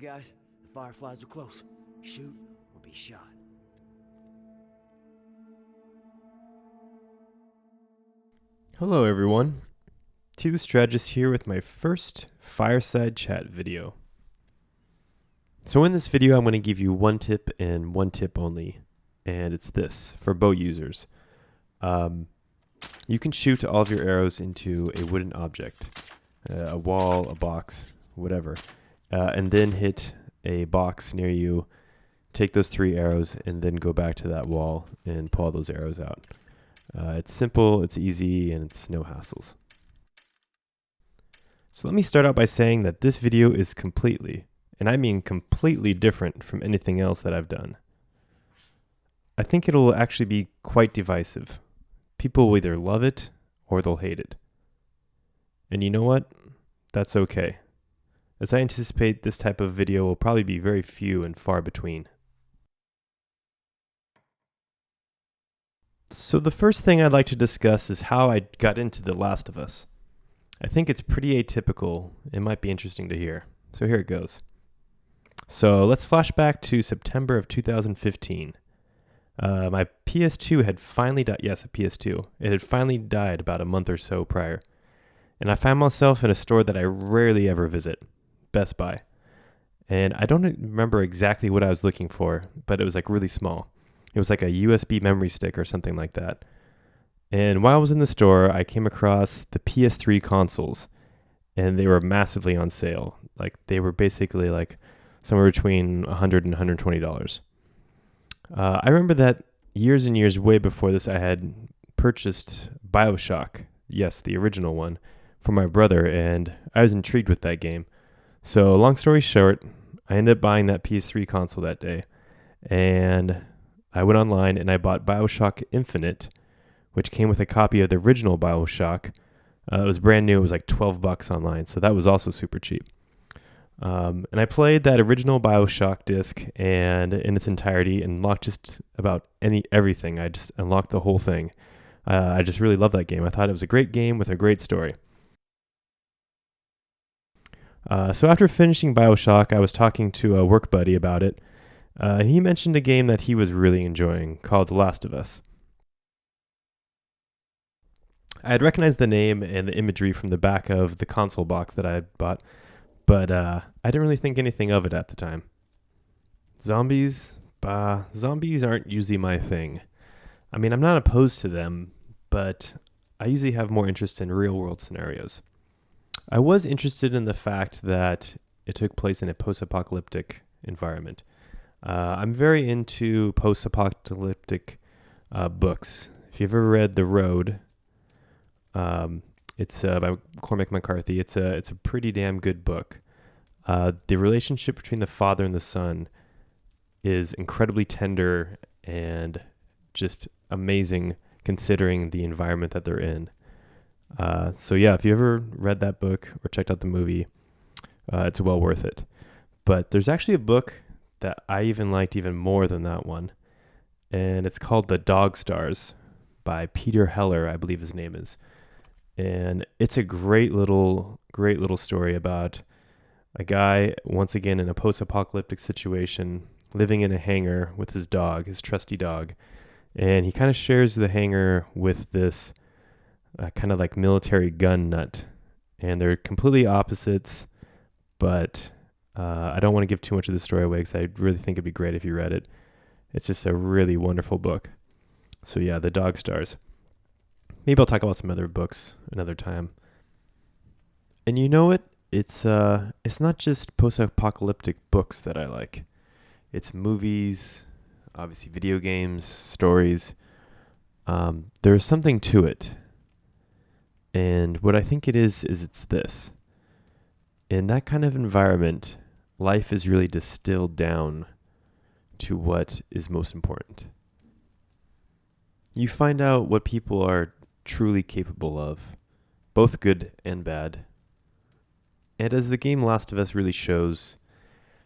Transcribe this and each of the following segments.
guys, the fireflies are close. Shoot or be shot. Hello everyone, TLOU Strategist here with my first Fireside chat video. So in this video I'm going to give you one tip and one tip only, and it's this, for bow users. You can shoot all of your arrows into a wooden object, a wall, a box, whatever, and then hit a box near you, take those 3 arrows, and then go back to that wall and pull all those arrows out. It's simple, it's easy, and it's no hassles. So let me start out by saying that this video is completely, and I mean completely different from anything else that I've done. I think it'll actually be quite divisive. People will either love it or they'll hate it. And you know what? That's okay, as I anticipate this type of video will probably be very few and far between. So the first thing I'd like to discuss is how I got into The Last of Us. I think it's pretty atypical. It might be interesting to hear. So here it goes. So let's flash back to September of 2015. My PS2 had finally died. Yes, a PS2. It had finally died about a month or so prior. And I found myself in a store that I rarely ever visit, Best Buy. And I don't remember exactly what I was looking for, but it was like really small. It was like a USB memory stick or something like that. And while I was in the store, I came across the PS3 consoles, and they were massively on sale. Like they were basically like somewhere between $100 and $120. I remember that years and years way before this, I had purchased BioShock, yes, the original one, for my brother, and I was intrigued with that game. So long story short, I ended up buying that PS3 console that day, and I went online and I bought BioShock Infinite, which came with a copy of the original BioShock. It was brand new. It was like $12 online, so that was also super cheap. And I played that original BioShock disc and in its entirety and unlocked just about everything. I just unlocked the whole thing. I just really loved that game. I thought it was a great game with a great story. So after finishing BioShock, I was talking to a work buddy about it. He mentioned a game that he was really enjoying called The Last of Us. I had recognized the name and the imagery from the back of the console box that I had bought, but I didn't really think anything of it at the time. Zombies aren't usually my thing. I mean, I'm not opposed to them, but I usually have more interest in real-world scenarios. I was interested in the fact that it took place in a post-apocalyptic environment. I'm very into post-apocalyptic books. If you've ever read The Road, it's by Cormac McCarthy. It's a pretty damn good book. The relationship between the father and the son is incredibly tender and just amazing considering the environment that they're in. So yeah, if you ever read that book or checked out the movie, it's well worth it. But there's actually a book that I even liked even more than that one, and it's called The Dog Stars by Peter Heller, I believe his name is. And it's a great little story about a guy, once again in a post-apocalyptic situation, living in a hangar with his dog, his trusty dog. And he kind of shares the hangar with this kind of like military gun nut. And they're completely opposites, but I don't want to give too much of the story away because I really think it'd be great if you read it. It's just a really wonderful book. So yeah, The Dog Stars. Maybe I'll talk about some other books another time. And you know what? It's not just post-apocalyptic books that I like. It's movies, obviously video games, stories. There's something to it. And what I think it is it's this. In that kind of environment, life is really distilled down to what is most important. You find out what people are truly capable of, both good and bad. And as the game Last of Us really shows,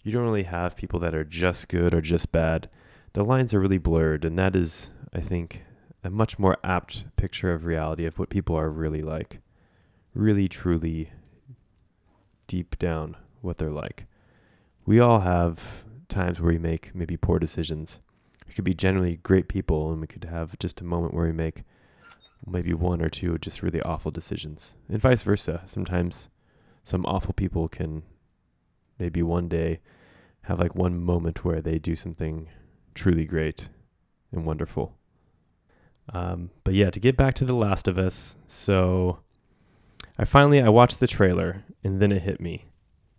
you don't really have people that are just good or just bad. The lines are really blurred, and that is, I think, a much more apt picture of reality of what people are really like. Really, truly, deep down, what they're like. we all have times where we make maybe poor decisions. We could be generally great people, and we could have just a moment where we make maybe one or two just really awful decisions, and vice versa. Sometimes some awful people can maybe one day have like one moment where they do something truly great and wonderful. But yeah, to get back to The Last of Us, so I watched the trailer, and then it hit me.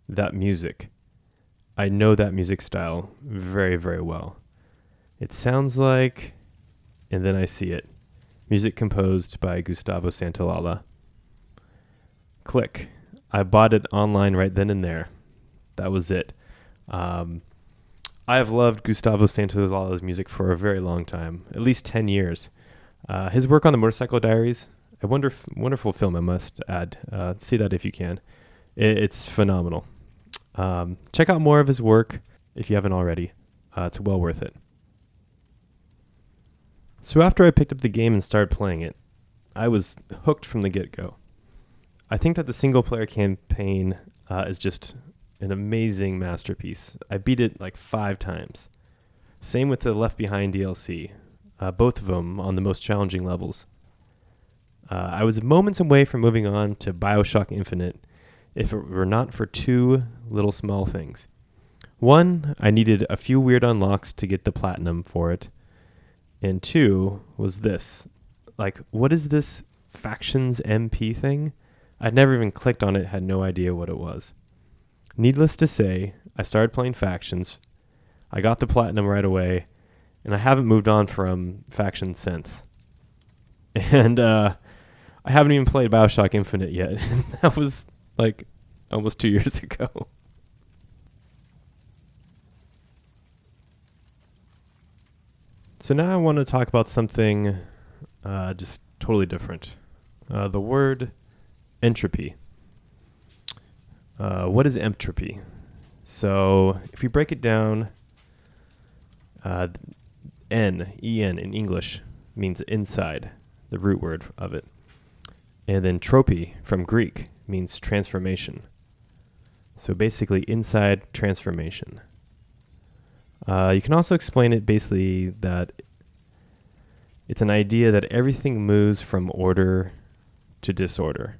That music. I know that music style very, very well. It sounds like, and then I see it. Music composed by Gustavo Santaolalla. Click. I bought it online right then and there. That was it. I have loved Gustavo Santaolalla's music for a very long time, at least 10 years. His work on the Motorcycle Diaries, a wonderful film, I must add. See that if you can. It's phenomenal. Check out more of his work if you haven't already. It's well worth it. So after I picked up the game and started playing it, I was hooked from the get-go. I think that the single-player campaign is just an amazing masterpiece. I beat it like 5 times. Same with the Left Behind DLC, both of them on the most challenging levels. I was moments away from moving on to BioShock Infinite if it were not for 2 little small things. One, I needed a few weird unlocks to get the platinum for it. And 2 was this. Like, what is this Factions MP thing? I'd never even clicked on it, had no idea what it was. Needless to say, I started playing Factions. I got the platinum right away, and I haven't moved on from Factions since. And I haven't even played BioShock Infinite yet. That was like almost 2 years ago. So now I want to talk about something just totally different. The word entropy. What is entropy? So if you break it down, En in English means inside, the root word of it. And then tropy from Greek means transformation. So basically inside transformation. You can also explain it basically that it's an idea that everything moves from order to disorder.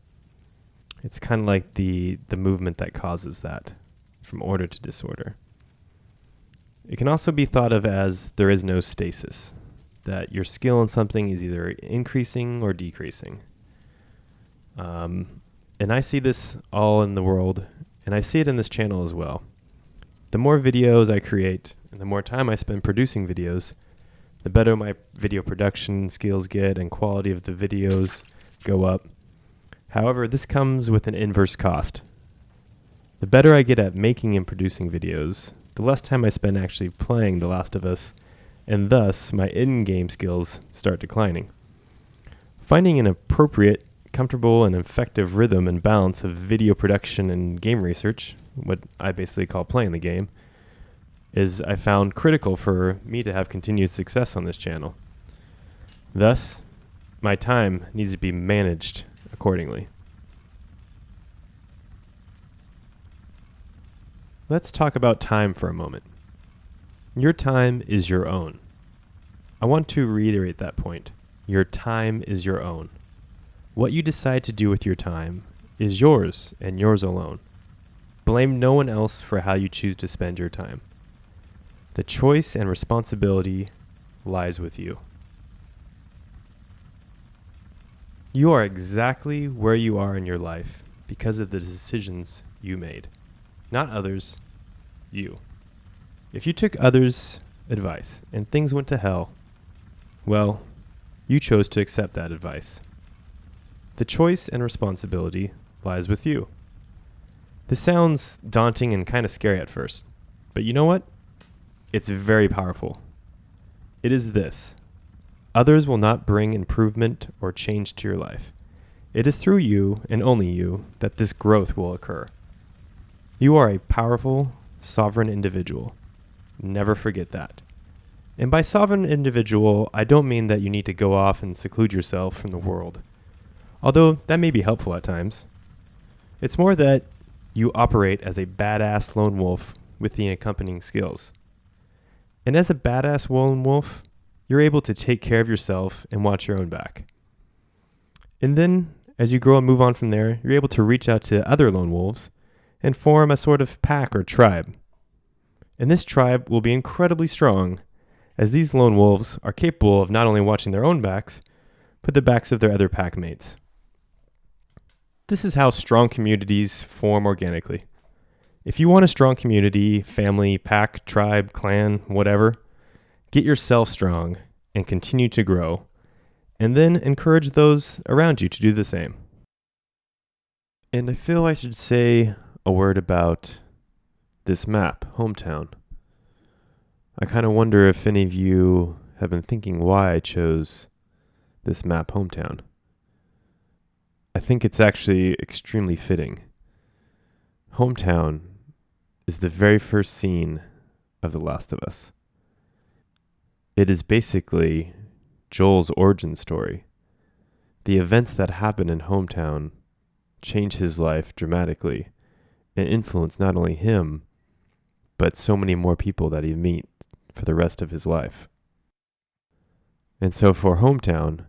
It's kind of like the movement that causes that, from order to disorder. It can also be thought of as there is no stasis, that your skill in something is either increasing or decreasing. And I see this all in the world, and I see it in this channel as well. The more videos I create, and the more time I spend producing videos, the better my video production skills get and quality of the videos go up. However, this comes with an inverse cost. The better I get at making and producing videos, the less time I spend actually playing The Last of Us, and thus my in-game skills start declining. Finding an appropriate, comfortable, and effective rhythm and balance of video production and game research, what I basically call playing the game, is I found critical for me to have continued success on this channel. Thus, my time needs to be managed accordingly. Let's talk about time for a moment. Your time is your own. I want to reiterate that point. Your time is your own. What you decide to do with your time is yours and yours alone. Blame no one else for how you choose to spend your time. The choice and responsibility lies with you. You are exactly where you are in your life because of the decisions you made. Not others, you. If you took others' advice and things went to hell, well, you chose to accept that advice. The choice and responsibility lies with you. This sounds daunting and kind of scary at first, but you know what? It's very powerful. It is this. Others will not bring improvement or change to your life. It is through you and only you that this growth will occur. You are a powerful, sovereign individual. Never forget that. And by sovereign individual, I don't mean that you need to go off and seclude yourself from the world, although that may be helpful at times. It's more that you operate as a badass lone wolf with the accompanying skills. And as a badass lone wolf, you're able to take care of yourself and watch your own back. And then, as you grow and move on from there, you're able to reach out to other lone wolves and form a sort of pack or tribe. And this tribe will be incredibly strong, as these lone wolves are capable of not only watching their own backs, but the backs of their other pack mates. This is how strong communities form organically. If you want a strong community, family, pack, tribe, clan, whatever, get yourself strong and continue to grow, and then encourage those around you to do the same. And I feel I should say a word about this map, Hometown. I kind of wonder if any of you have been thinking why I chose this map, Hometown. I think it's actually extremely fitting. Hometown is the very first scene of The Last of Us. It is basically Joel's origin story. The events that happen in Hometown change his life dramatically and influence not only him, but so many more people that he meets for the rest of his life. And so for Hometown,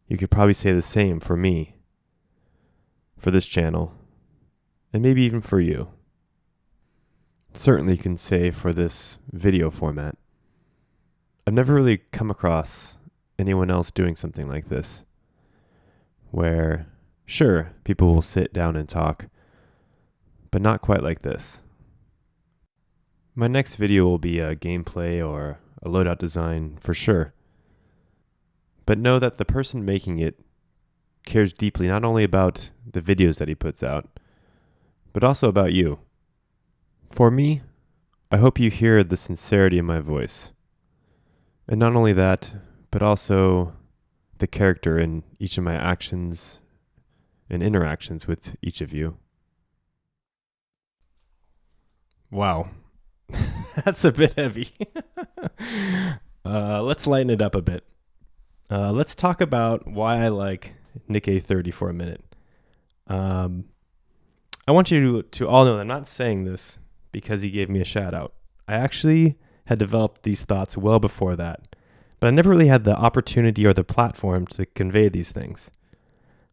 you could probably say the same for me, for this channel, and maybe even for you. Certainly you can say for this video format. I've never really come across anyone else doing something like this, where, sure, people will sit down and talk, but not quite like this. My next video will be a gameplay or a loadout design for sure. But know that the person making it cares deeply not only about the videos that he puts out, but also about you. For me, I hope you hear the sincerity in my voice. And not only that, but also the character in each of my actions and interactions with each of you. Wow. That's a bit heavy. Let's lighten it up a bit. Let's talk about why I like Nick A30 for a minute. I want you to all know that I'm not saying this because he gave me a shout out. I actually had developed these thoughts well before that, but I never really had the opportunity or the platform to convey these things.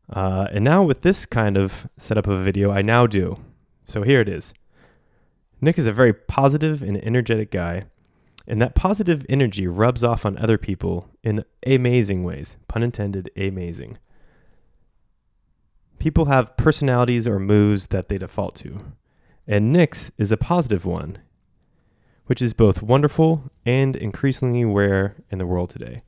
And now with this kind of setup of a video, I now do. So here it is. Nick is a very positive and energetic guy, and that positive energy rubs off on other people in amazing ways. Pun intended, amazing. People have personalities or moods that they default to, and Nick's is a positive one, which is both wonderful and increasingly rare in the world today.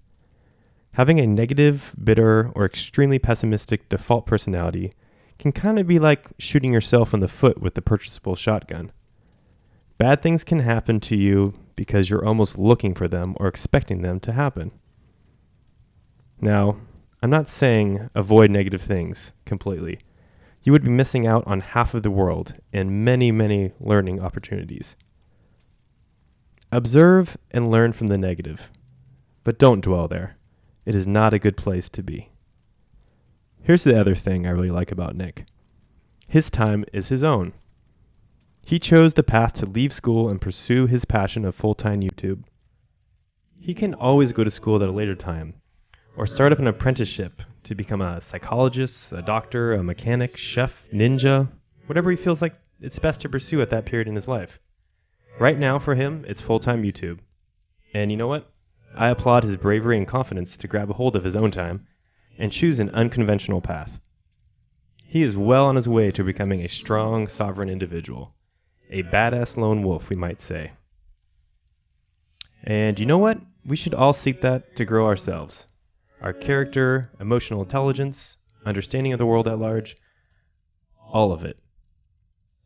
Having a negative, bitter, or extremely pessimistic default personality can kind of be like shooting yourself in the foot with the purchasable shotgun. Bad things can happen to you because you're almost looking for them or expecting them to happen. Now, I'm not saying avoid negative things completely. You would be missing out on half of the world and many, many learning opportunities. Observe and learn from the negative, but don't dwell there. It is not a good place to be. Here's the other thing I really like about Nick. His time is his own. He chose the path to leave school and pursue his passion of full-time YouTube. He can always go to school at a later time, or start up an apprenticeship to become a psychologist, a doctor, a mechanic, chef, ninja, whatever he feels like it's best to pursue at that period in his life. Right now, for him, it's full-time YouTube. And you know what? I applaud his bravery and confidence to grab a hold of his own time and choose an unconventional path. He is well on his way to becoming a strong, sovereign individual. A badass lone wolf, we might say. And you know what? We should all seek that to grow ourselves. Our character, emotional intelligence, understanding of the world at large, all of it.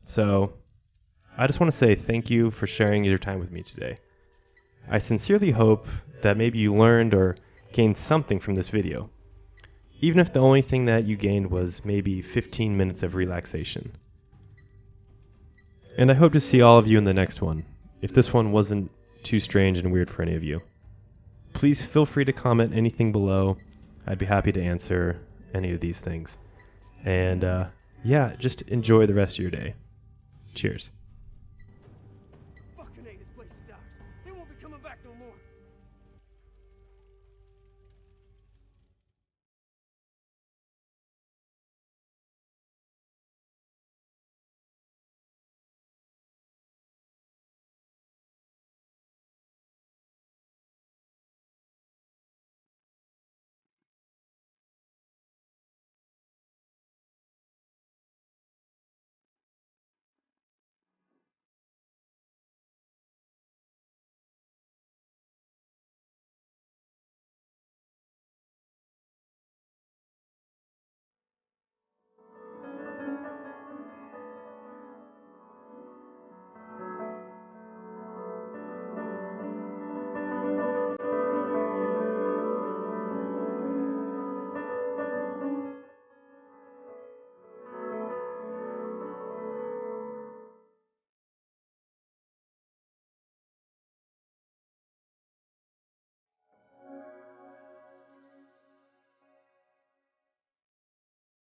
So, I just want to say thank you for sharing your time with me today. I sincerely hope that maybe you learned or gained something from this video, even if the only thing that you gained was maybe 15 minutes of relaxation. And I hope to see all of you in the next one, if this one wasn't too strange and weird for any of you. Please feel free to comment anything below. I'd be happy to answer any of these things. And yeah, just enjoy the rest of your day. Cheers. coming back no more.